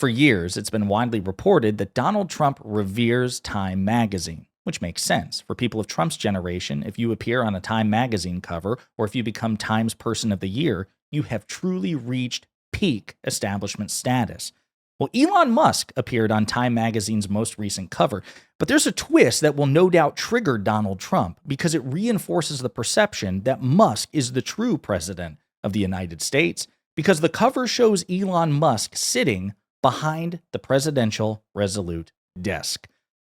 For years, it's been widely reported that Donald Trump reveres Time magazine, which makes sense. For people of Trump's generation, if you appear on a Time magazine cover or if you become Time's Person of the Year, you have truly reached peak establishment status. Well, Elon Musk appeared on Time magazine's most recent cover, but there's a twist that will no doubt trigger Donald Trump because it reinforces the perception that Musk is the true president of the United States because the cover shows Elon Musk sitting behind the presidential Resolute desk.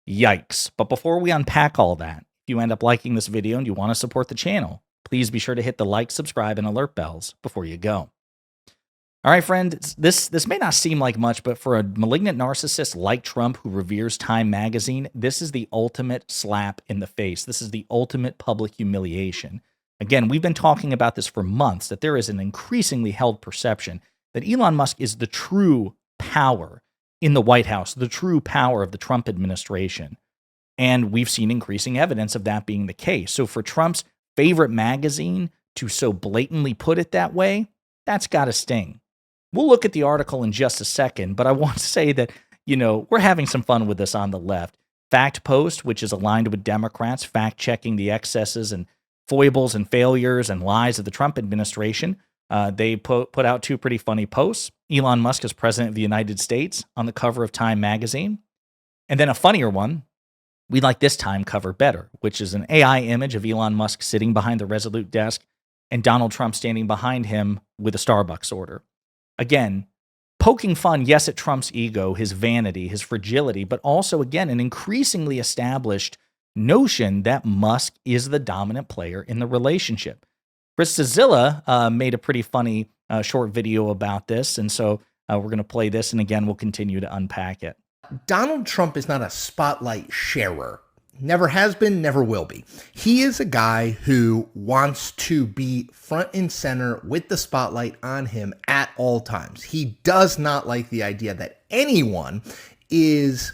Yikes. But before we unpack all that, if you end up liking this video and you want to support the channel, please be sure to hit the like, subscribe, and alert bells before you go. All right, friends, this may not seem like much, but for a malignant narcissist like Trump who reveres Time magazine, this is the ultimate slap in the face. This is the ultimate public humiliation. Again, we've been talking about this for months, that there is an increasingly held perception that Elon Musk is the true power in the White House, the true power of the Trump administration. And we've seen increasing evidence of that being the case. So for Trump's favorite magazine to so blatantly put it that way, that's got to sting. We'll look at the article in just a second, but I want to say that, we're having some fun with this on the left. Fact Post, which is aligned with Democrats, fact-checking the excesses and foibles and failures and lies of the Trump administration. They put out two pretty funny posts. Elon Musk as president of the United States on the cover of Time magazine. And then a funnier one, we like this Time cover better, which is an AI image of Elon Musk sitting behind the Resolute desk and Donald Trump standing behind him with a Starbucks order. Again, poking fun, yes, at Trump's ego, his vanity, his fragility, but also, again, an increasingly established notion that Musk is the dominant player in the relationship. Chris Cizilla made a pretty funny short video about this, and so we're going to play this, and again, we'll continue to unpack it. Donald Trump is not a spotlight sharer. Never has been, never will be. He is a guy who wants to be front and center with the spotlight on him at all times. He does not like the idea that anyone is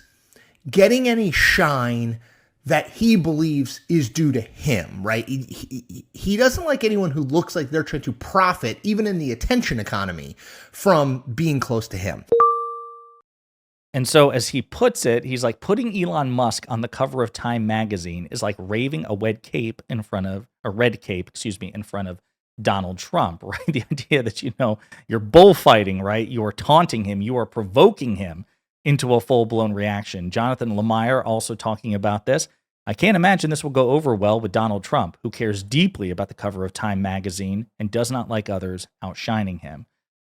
getting any shine that he believes is due to him, right? He doesn't like anyone who looks like they're trying to profit, even in the attention economy, from being close to him. And so as he puts it, he's like putting Elon Musk on the cover of Time magazine is like raving a red cape in front of Donald Trump, right? The idea that, you're bullfighting, right? You are taunting him. You are provoking him into a full-blown reaction. Jonathan Lemire also talking about this. I can't imagine this will go over well with Donald Trump, who cares deeply about the cover of Time magazine and does not like others outshining him.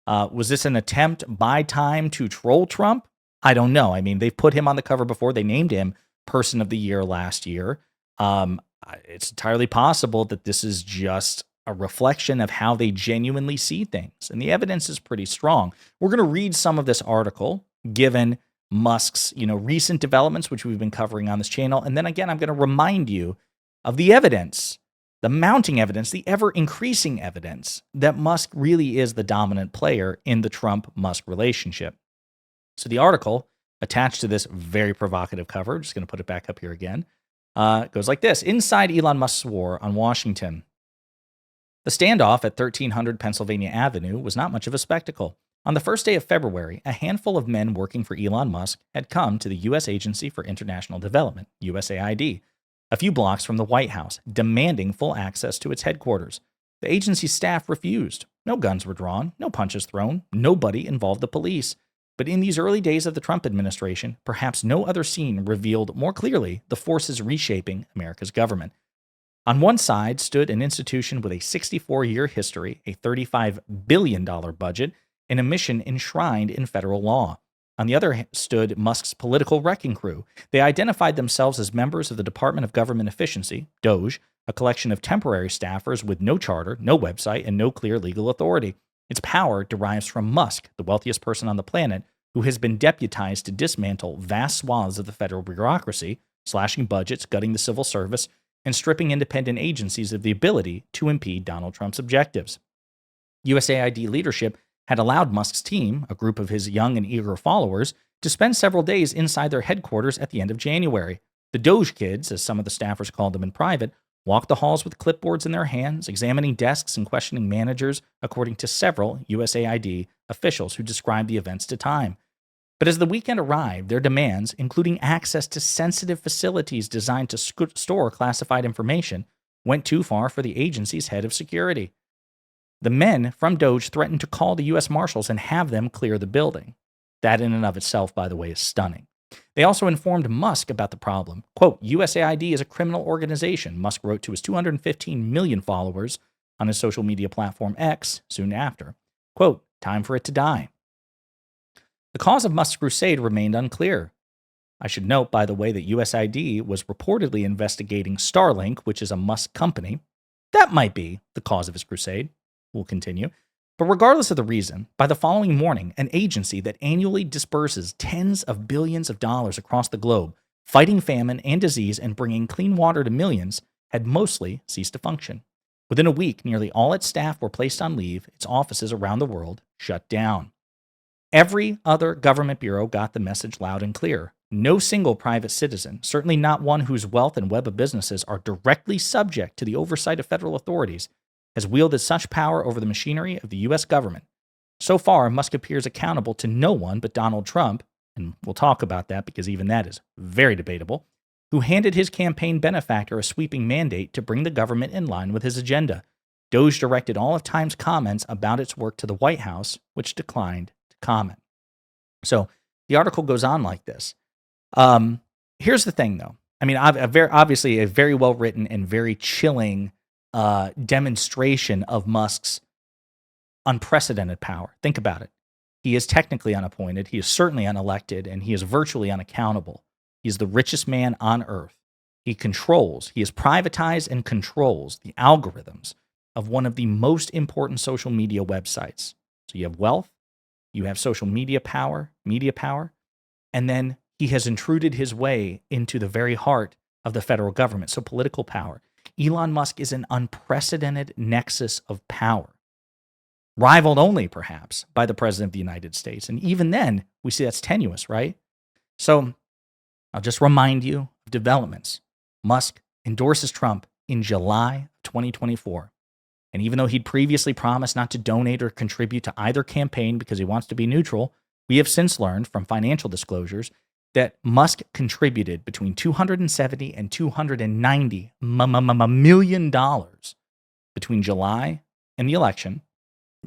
Was this an attempt by Time to troll Trump? I don't know. I mean, they've put him on the cover before. They named him Person of the Year last year. It's entirely possible that this is just a reflection of how they genuinely see things. And the evidence is pretty strong. We're going to read some of this article, given Musk's, recent developments, which we've been covering on this channel. And then again, I'm going to remind you of the evidence, the mounting evidence, the ever-increasing evidence that Musk really is the dominant player in the Trump-Musk relationship. So the article attached to this very provocative cover, just going to put it back up here again, goes like this. Inside Elon Musk's war on Washington. The standoff at 1300 Pennsylvania Avenue was not much of a spectacle. On the first day of February, a handful of men working for Elon Musk had come to the U.S. Agency for International Development, USAID, a few blocks from the White House, demanding full access to its headquarters. The agency's staff refused. No guns were drawn, no punches thrown, nobody involved the police. But in these early days of the Trump administration, perhaps no other scene revealed more clearly the forces reshaping America's government. On one side stood an institution with a 64-year history, a $35 billion budget, and a mission enshrined in federal law. On the other stood Musk's political wrecking crew. They identified themselves as members of the Department of Government Efficiency, DOGE, a collection of temporary staffers with no charter, no website, and no clear legal authority. Its power derives from Musk, the wealthiest person on the planet, who has been deputized to dismantle vast swaths of the federal bureaucracy, slashing budgets, gutting the civil service, and stripping independent agencies of the ability to impede Donald Trump's objectives. USAID leadership had allowed Musk's team, a group of his young and eager followers, to spend several days inside their headquarters at the end of January. The Doge kids, as some of the staffers called them in private, walked the halls with clipboards in their hands, examining desks and questioning managers, according to several USAID officials who described the events to Time. But as the weekend arrived, their demands, including access to sensitive facilities designed to store classified information, went too far for the agency's head of security. The men from Doge threatened to call the U.S. Marshals and have them clear the building. That in and of itself, by the way, is stunning. They also informed Musk about the problem. Quote, USAID is a criminal organization, Musk wrote to his 215 million followers on his social media platform X soon after. Quote, time for it to die. The cause of Musk's crusade remained unclear. I should note, by the way, that USAID was reportedly investigating Starlink, which is a Musk company. That might be the cause of his crusade. We'll continue. But regardless of the reason, by the following morning, an agency that annually disburses tens of billions of dollars across the globe, fighting famine and disease and bringing clean water to millions, had mostly ceased to function. Within a week, nearly all its staff were placed on leave, its offices around the world shut down. Every other government bureau got the message loud and clear. No single private citizen, certainly not one whose wealth and web of businesses are directly subject to the oversight of federal authorities, has wielded such power over the machinery of the U.S. government. So far, Musk appears accountable to no one but Donald Trump, and we'll talk about that because even that is very debatable, who handed his campaign benefactor a sweeping mandate to bring the government in line with his agenda. Doge directed all of Time's comments about its work to the White House, which declined to comment. So the article goes on like this. Here's the thing, though. I mean, obviously a very well-written and very chilling demonstration of Musk's unprecedented power. Think about it. He is technically unappointed. He is certainly unelected, and he is virtually unaccountable. He's the richest man on earth. He has privatized and controls the algorithms of one of the most important social media websites. So you have wealth, you have social media power, and then he has intruded his way into the very heart of the federal government. So political power. Elon Musk is an unprecedented nexus of power, rivaled only, perhaps, by the President of the United States. And even then, we see that's tenuous, right? So I'll just remind you of developments. Musk endorses Trump in July 2024. And even though he'd previously promised not to donate or contribute to either campaign because he wants to be neutral, we have since learned from financial disclosures that Musk contributed between $270 and $290 million between July and the election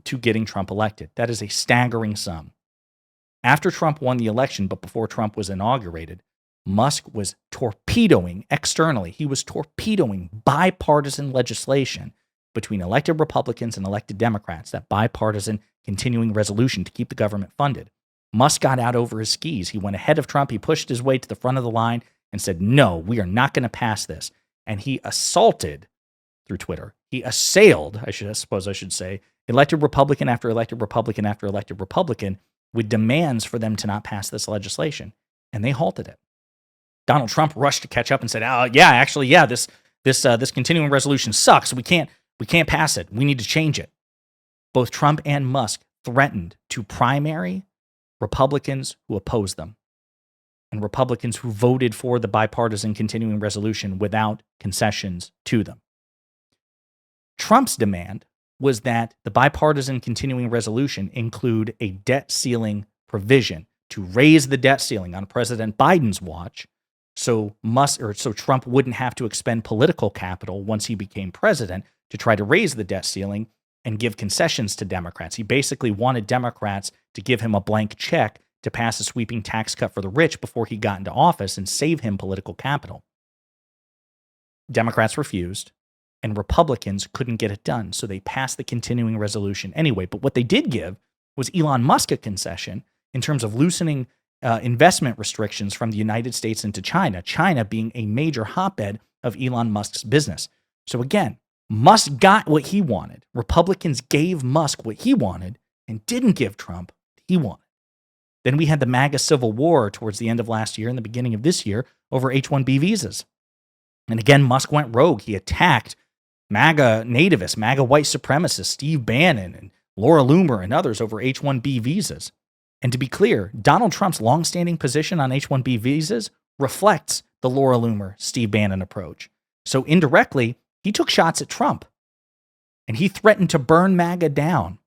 to getting Trump elected. That is a staggering sum. After Trump won the election, but before Trump was inaugurated, Musk was torpedoing externally. He was torpedoing bipartisan legislation between elected Republicans and elected Democrats, that bipartisan continuing resolution to keep the government funded. Musk got out over his skis. He went ahead of Trump. He pushed his way to the front of the line and said, no, we are not going to pass this. And he assaulted through Twitter. He assailed, I suppose I should say, elected Republican after elected Republican after elected Republican with demands for them to not pass this legislation. And they halted it. Donald Trump rushed to catch up and said, this continuing resolution sucks. We can't pass it. We need to change it. Both Trump and Musk threatened to primary Republicans who opposed them and Republicans who voted for the bipartisan continuing resolution without concessions to them. Trump's demand was that the bipartisan continuing resolution include a debt ceiling provision to raise the debt ceiling on President Biden's watch so Trump wouldn't have to expend political capital once he became president to try to raise the debt ceiling and give concessions to Democrats. He basically wanted Democrats to give him a blank check to pass a sweeping tax cut for the rich before he got into office and save him political capital. Democrats refused, and Republicans couldn't get it done, so they passed the continuing resolution anyway. But what they did give was Elon Musk a concession in terms of loosening investment restrictions from the United States into China, China being a major hotbed of Elon Musk's business. So again, Musk got what he wanted. Republicans gave Musk what he wanted and didn't give Trump what he wanted. Then we had the MAGA civil war towards the end of last year and the beginning of this year over H-1B visas. And again, Musk went rogue. He attacked MAGA nativists, MAGA white supremacists, Steve Bannon and Laura Loomer and others over H-1B visas. And to be clear, Donald Trump's longstanding position on H-1B visas reflects the Laura Loomer, Steve Bannon approach. So indirectly, he took shots at Trump, and he threatened to burn MAGA down.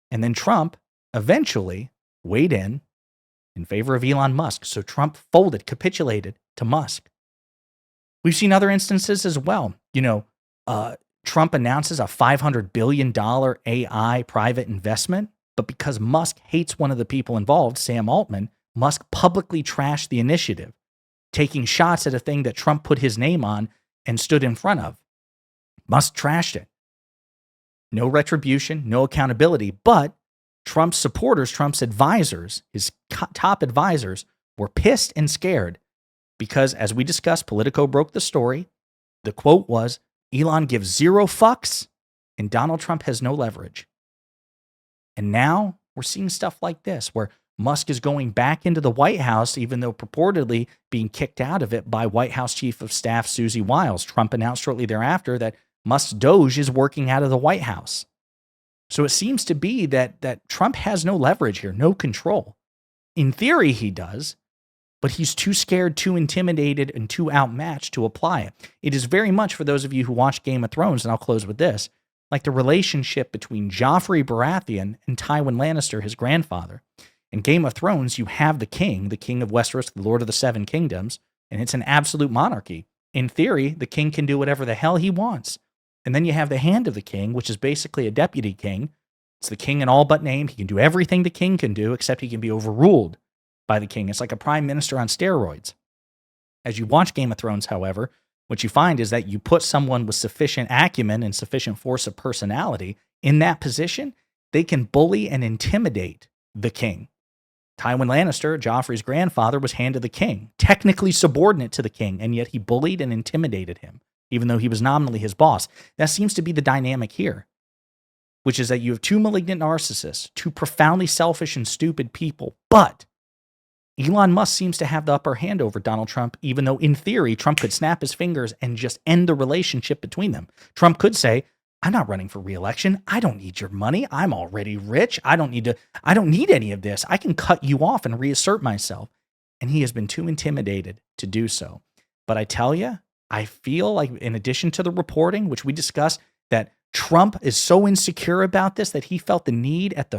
And then Trump eventually weighed in in favor of Elon Musk. So Trump folded, capitulated to Musk. We've seen other instances as well. Trump announces a $500 billion AI private investment, but because Musk hates one of the people involved, Sam Altman, Musk publicly trashed the initiative, taking shots at a thing that Trump put his name on and stood in front of. Musk trashed it. No retribution, no accountability, but Trump's supporters, Trump's advisors, his top advisors, were pissed and scared because, as we discussed, Politico broke the story. The quote was, Elon gives zero fucks and Donald Trump has no leverage. And now we're seeing stuff like this where Musk is going back into the White House, even though purportedly being kicked out of it by White House Chief of Staff Susie Wiles. Trump announced shortly thereafter that Musk's Doge is working out of the White House. So it seems to be that Trump has no leverage here, no control. In theory, he does, but he's too scared, too intimidated, and too outmatched to apply it. It is very much, for those of you who watch Game of Thrones, and I'll close with this, like the relationship between Joffrey Baratheon and Tywin Lannister, his grandfather. In Game of Thrones, you have the king of Westeros, the Lord of the Seven Kingdoms, and it's an absolute monarchy. In theory, the king can do whatever the hell he wants. And then you have the hand of the king, which is basically a deputy king. It's the king in all but name. He can do everything the king can do, except he can be overruled by the king. It's like a prime minister on steroids. As you watch Game of Thrones, however, what you find is that you put someone with sufficient acumen and sufficient force of personality in that position, they can bully and intimidate the king. Tywin Lannister, Joffrey's grandfather, was hand of the king, technically subordinate to the king, and yet he bullied and intimidated him, even though he was nominally his boss. That seems to be the dynamic here, which is that you have two malignant narcissists, two profoundly selfish and stupid people, but Elon Musk seems to have the upper hand over Donald Trump, even though in theory, Trump could snap his fingers and just end the relationship between them. Trump could say, I'm not running for re-election. I don't need your money. I'm already rich. I don't need any of this. I can cut you off and reassert myself. And he has been too intimidated to do so. But I tell you, I feel like in addition to the reporting, which we discussed, that Trump is so insecure about this that he felt the need at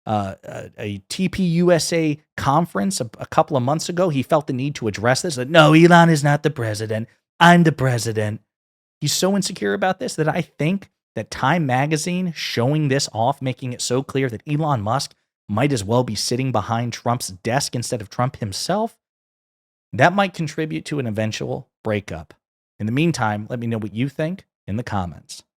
a TPUSA conference a couple of months ago. He felt the need to address this. That no, Elon is not the president. I'm the president. He's so insecure about this that I think that Time Magazine showing this off, making it so clear that Elon Musk might as well be sitting behind Trump's desk instead of Trump himself, that might contribute to an eventual breakup. In the meantime, let me know what you think in the comments.